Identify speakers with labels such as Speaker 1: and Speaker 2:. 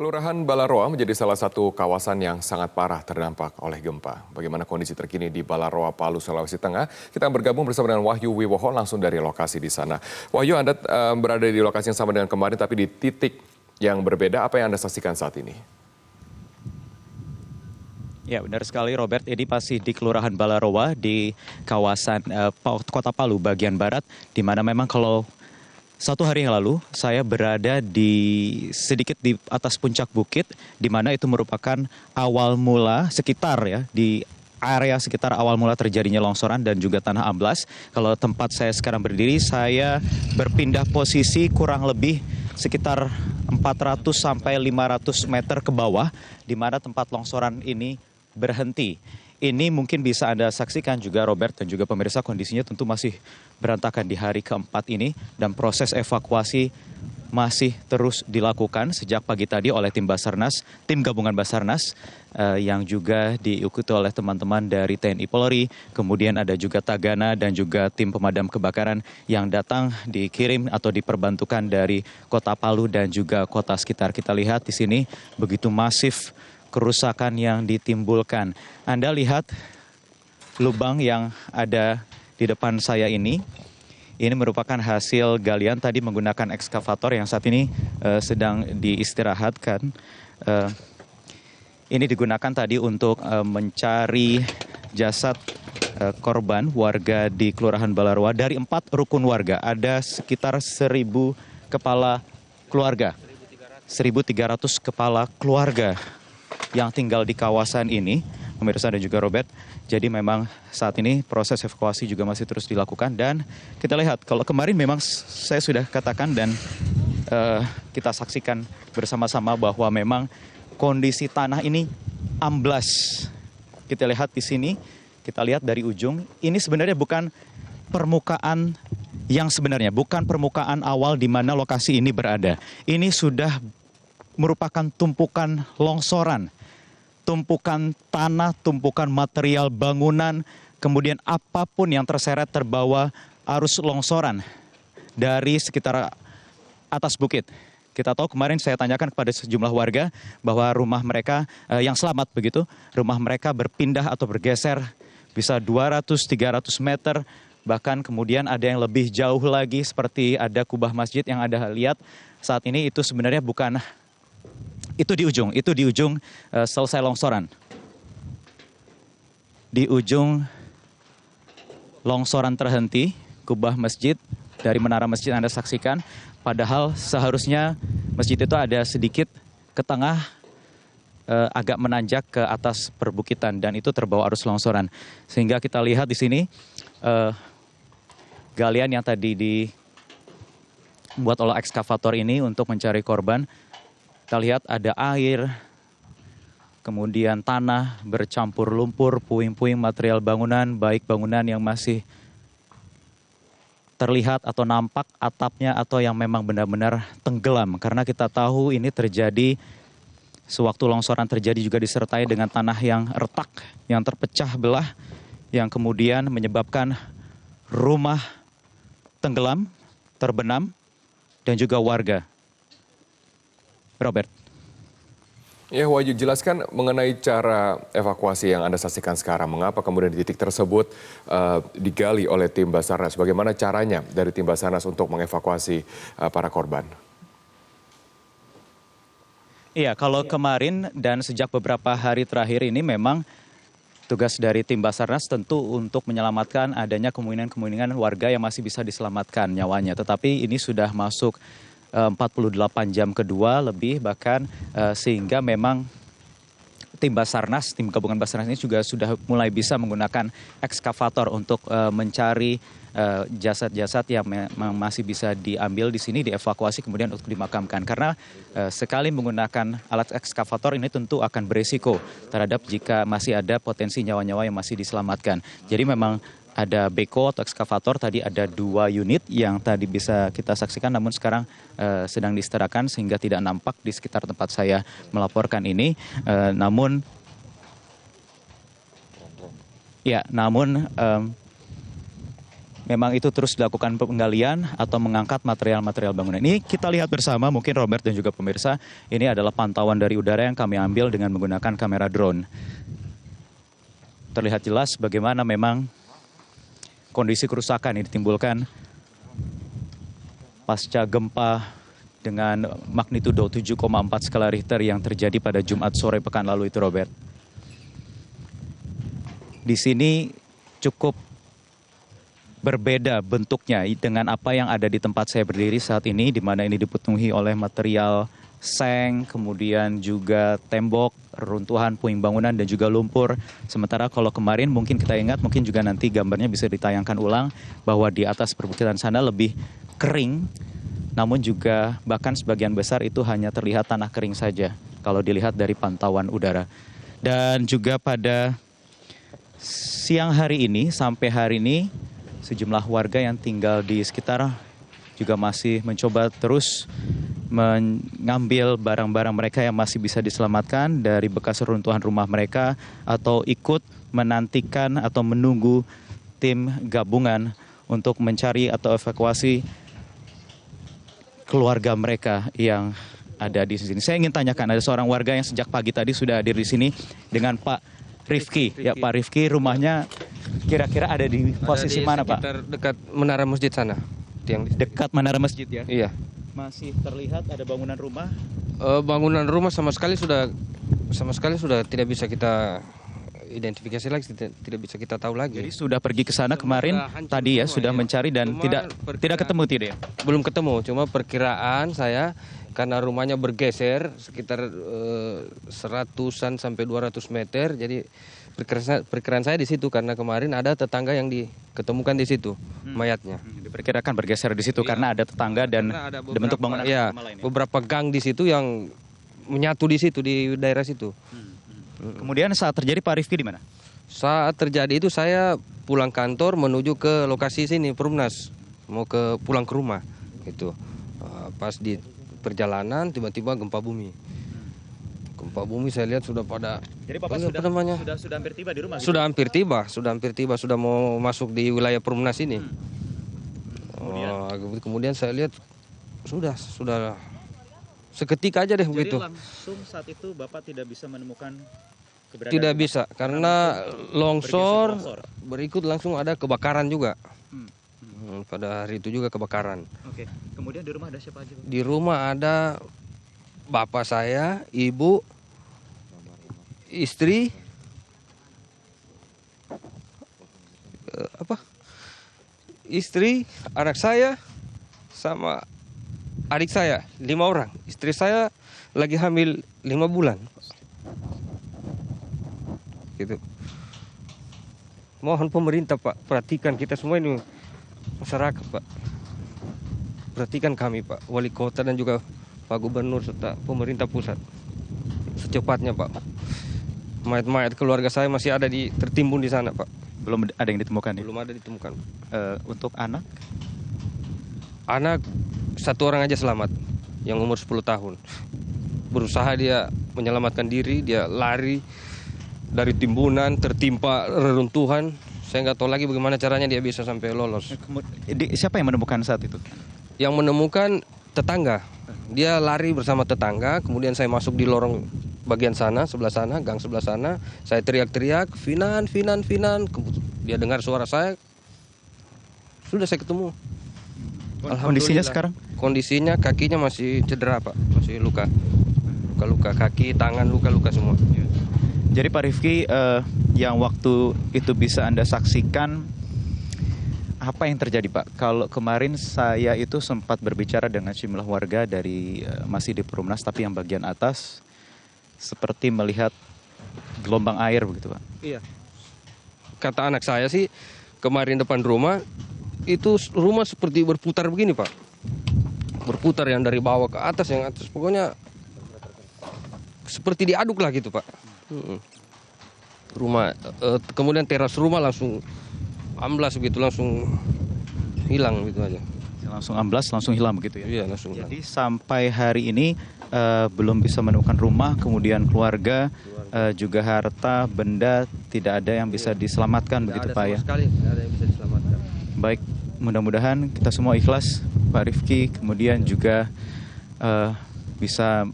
Speaker 1: Kelurahan Balaroa menjadi salah satu kawasan yang sangat parah terdampak oleh gempa. Bagaimana kondisi terkini di Balaroa, Palu, Sulawesi Tengah? Kita bergabung bersama dengan Wahyu Wiwoho langsung dari lokasi di sana. Wahyu, Anda berada di lokasi yang sama dengan kemarin tapi di titik yang berbeda. Apa yang Anda saksikan saat ini?
Speaker 2: Ya, benar sekali Robert. Ini masih di Kelurahan Balaroa di kawasan Kota Palu bagian barat, di mana memang kalau satu hari yang lalu saya berada sedikit di atas puncak bukit, di mana itu merupakan awal mula di area sekitar awal mula terjadinya longsoran dan juga tanah amblas. Kalau tempat saya sekarang berdiri, saya berpindah posisi kurang lebih sekitar 400 sampai 500 meter ke bawah, di mana tempat longsoran ini berhenti. Ini mungkin bisa Anda saksikan juga Robert dan juga pemirsa, kondisinya tentu masih berantakan di hari keempat ini dan proses evakuasi masih terus dilakukan sejak pagi tadi oleh tim gabungan Basarnas yang juga diikuti oleh teman-teman dari TNI Polri, kemudian ada juga Tagana dan juga tim pemadam kebakaran yang datang dikirim atau diperbantukan dari Kota Palu dan juga kota sekitar. Kita lihat di sini begitu masif kerusakan yang ditimbulkan. Anda lihat lubang yang ada di depan saya ini merupakan hasil galian tadi menggunakan ekskavator yang saat ini sedang diistirahatkan. Ini digunakan tadi untuk mencari jasad korban warga di Kelurahan Balaroa. Dari 4 rukun warga, ada sekitar 1.000 kepala keluarga. 1.300 kepala keluarga yang tinggal di kawasan ini, pemirsa dan juga Robert. Jadi memang saat ini proses evakuasi juga masih terus dilakukan dan kita lihat kalau kemarin memang saya sudah katakan dan kita saksikan bersama-sama bahwa memang kondisi tanah ini amblas. Kita lihat di sini, kita lihat dari ujung, ini sebenarnya bukan permukaan yang sebenarnya, bukan permukaan awal di mana lokasi ini berada. Ini sudah merupakan tumpukan longsoran, tumpukan tanah, tumpukan material bangunan, kemudian apapun yang terseret terbawa arus longsoran dari sekitar atas bukit. Kita tahu kemarin saya tanyakan kepada sejumlah warga bahwa rumah mereka yang selamat begitu, rumah mereka berpindah atau bergeser bisa 200-300 meter, bahkan kemudian ada yang lebih jauh lagi seperti ada kubah masjid yang Anda lihat saat ini itu sebenarnya bukan. Itu di ujung selesai longsoran. Di ujung longsoran terhenti, kubah masjid dari menara masjid Anda saksikan. Padahal seharusnya masjid itu ada sedikit ke tengah, agak menanjak ke atas perbukitan dan itu terbawa arus longsoran. Sehingga kita lihat di sini galian yang tadi dibuat oleh ekskavator ini untuk mencari korban. Kita lihat ada air, kemudian tanah bercampur lumpur, puing-puing material bangunan, baik bangunan yang masih terlihat atau nampak atapnya atau yang memang benar-benar tenggelam. Karena kita tahu ini terjadi sewaktu longsoran terjadi juga disertai dengan tanah yang retak, yang terpecah belah, yang kemudian menyebabkan rumah tenggelam, terbenam, dan juga warga. Robert.
Speaker 1: Ya, Wahyu, jelaskan mengenai cara evakuasi yang Anda saksikan sekarang. Mengapa kemudian di titik tersebut digali oleh tim Basarnas? Bagaimana caranya dari tim Basarnas untuk mengevakuasi para korban?
Speaker 2: Iya, kalau kemarin dan sejak beberapa hari terakhir ini memang tugas dari tim Basarnas tentu untuk menyelamatkan adanya kemungkinan warga yang masih bisa diselamatkan nyawanya. Tetapi ini sudah masuk 48 jam kedua lebih bahkan sehingga memang tim Basarnas, tim gabungan Basarnas ini juga sudah mulai bisa menggunakan ekskavator untuk mencari jasad-jasad yang masih bisa diambil di sini, dievakuasi kemudian untuk dimakamkan. Karena sekali menggunakan alat ekskavator ini tentu akan beresiko terhadap jika masih ada potensi nyawa-nyawa yang masih diselamatkan. Jadi memang ada beko atau ekskavator, tadi ada 2 unit yang tadi bisa kita saksikan namun sekarang sedang diistirahatkan sehingga tidak nampak di sekitar tempat saya melaporkan ini. Namun memang itu terus dilakukan penggalian atau mengangkat material-material bangunan. Ini kita lihat bersama, mungkin Robert dan juga pemirsa, ini adalah pantauan dari udara yang kami ambil dengan menggunakan kamera drone. Terlihat jelas bagaimana memang kondisi kerusakan yang ditimbulkan pasca gempa dengan magnitudo 7,4 skala Richter yang terjadi pada Jumat sore pekan lalu itu, Robert. Di sini cukup berbeda bentuknya dengan apa yang ada di tempat saya berdiri saat ini, di mana ini dipenuhi oleh material seng, kemudian juga tembok, reruntuhan puing bangunan dan juga lumpur. Sementara kalau kemarin mungkin kita ingat, mungkin juga nanti gambarnya bisa ditayangkan ulang, bahwa di atas perbukitan sana lebih kering, namun juga bahkan sebagian besar itu hanya terlihat tanah kering saja kalau dilihat dari pantauan udara. Dan juga pada siang hari ini sampai hari ini, sejumlah warga yang tinggal di sekitar juga masih mencoba terus mengambil barang-barang mereka yang masih bisa diselamatkan dari bekas runtuhan rumah mereka, atau ikut menantikan atau menunggu tim gabungan untuk mencari atau evakuasi keluarga mereka yang ada di sini. Saya ingin tanyakan, ada seorang warga yang sejak pagi tadi sudah hadir di sini dengan Pak Rifki. Ya, Pak Rifki, rumahnya kira-kira ada di posisi mana, Pak?
Speaker 3: Dekat menara masjid sana.
Speaker 2: Dekat menara masjid ya?
Speaker 3: Iya.
Speaker 2: Masih terlihat ada bangunan rumah?
Speaker 3: Bangunan rumah sama sekali sudah tidak bisa kita identifikasi lagi, tidak bisa kita tahu lagi.
Speaker 2: Jadi sudah pergi ke sana kemarin tadi ya, sudah mencari dan tidak ketemu tidak ya?
Speaker 3: Belum ketemu, cuma perkiraan saya karena rumahnya bergeser sekitar 100-an sampai 200 meter, jadi perkiraan saya di situ, karena kemarin ada tetangga yang diketemukan di situ mayatnya.
Speaker 2: Diperkirakan bergeser di situ karena ada tetangga dan ada bentuk bangunan
Speaker 3: ya,
Speaker 2: rumah lain ya?
Speaker 3: Beberapa gang di situ yang menyatu di situ, di daerah situ.
Speaker 2: Kemudian saat terjadi Pak Rifki di mana?
Speaker 3: Saat terjadi itu saya pulang kantor menuju ke lokasi sini Perumnas, mau pulang ke rumah gitu. Pas di perjalanan tiba-tiba gempa bumi. Gempa bumi saya lihat sudah pada.
Speaker 2: Jadi Bapak sudah hampir tiba di rumah?
Speaker 3: Sudah hampir tiba, sudah mau masuk di wilayah Perumnas ini. Kemudian saya lihat sudah seketika aja deh begitu.
Speaker 2: Jadi langsung saat itu Bapak tidak bisa menemukan keberadaan?
Speaker 3: Tidak bisa, karena longsor berikut langsung ada kebakaran juga. Pada hari itu juga kebakaran.
Speaker 2: Oke. Kemudian di rumah ada siapa aja?
Speaker 3: Di rumah ada bapak saya, ibu, istri, istri, anak saya, sama adik saya, 5 orang. Istri saya lagi hamil 5 bulan. Gitu. Mohon pemerintah, Pak, perhatikan kita semua ini masyarakat, Pak. Perhatikan kami, Pak, wali kota dan juga Pak Gubernur serta pemerintah pusat. Secepatnya, Pak. Mayat-mayat keluarga saya masih ada tertimbun di sana, Pak.
Speaker 2: Belum ada yang ditemukan ya?
Speaker 3: Belum ada ditemukan.
Speaker 2: Untuk anak?
Speaker 3: Anak 1 orang aja selamat, yang umur 10 tahun. Berusaha dia menyelamatkan diri, dia lari dari timbunan, tertimpa reruntuhan. Saya nggak tahu lagi bagaimana caranya dia bisa sampai lolos.
Speaker 2: Siapa yang menemukan saat itu?
Speaker 3: Yang menemukan tetangga. Dia lari bersama tetangga, kemudian saya masuk di lorong bagian sana, sebelah sana, gang sebelah sana. Saya teriak-teriak, Finan, Finan, Finan. Dia dengar suara saya, sudah saya ketemu.
Speaker 2: Kondisinya sekarang?
Speaker 3: Kondisinya kakinya masih cedera, Pak, masih luka kaki, tangan, luka-luka semua.
Speaker 2: Jadi Pak Rifki, yang waktu itu bisa Anda saksikan, apa yang terjadi Pak? Kalau kemarin saya itu sempat berbicara dengan sejumlah warga dari masih di Perumnas, tapi yang bagian atas seperti melihat gelombang air begitu Pak.
Speaker 3: Iya. Kata anak saya sih, kemarin depan rumah, itu rumah seperti berputar begini, Pak. Berputar yang dari bawah ke atas, yang atas. Pokoknya seperti diaduk lah gitu, Pak. Rumah, kemudian teras rumah langsung amblas begitu, langsung hilang gitu aja.
Speaker 2: Langsung amblas, langsung hilang begitu ya?
Speaker 3: Iya, langsung.
Speaker 2: Jadi sampai hari ini belum bisa menemukan rumah, kemudian keluarga, juga harta, benda, tidak ada yang bisa diselamatkan begitu Pak ya?
Speaker 3: Tidak ada sama sekali, tidak ada yang bisa diselamatkan.
Speaker 2: Baik, mudah-mudahan kita semua ikhlas, Pak Rifki, kemudian juga bisa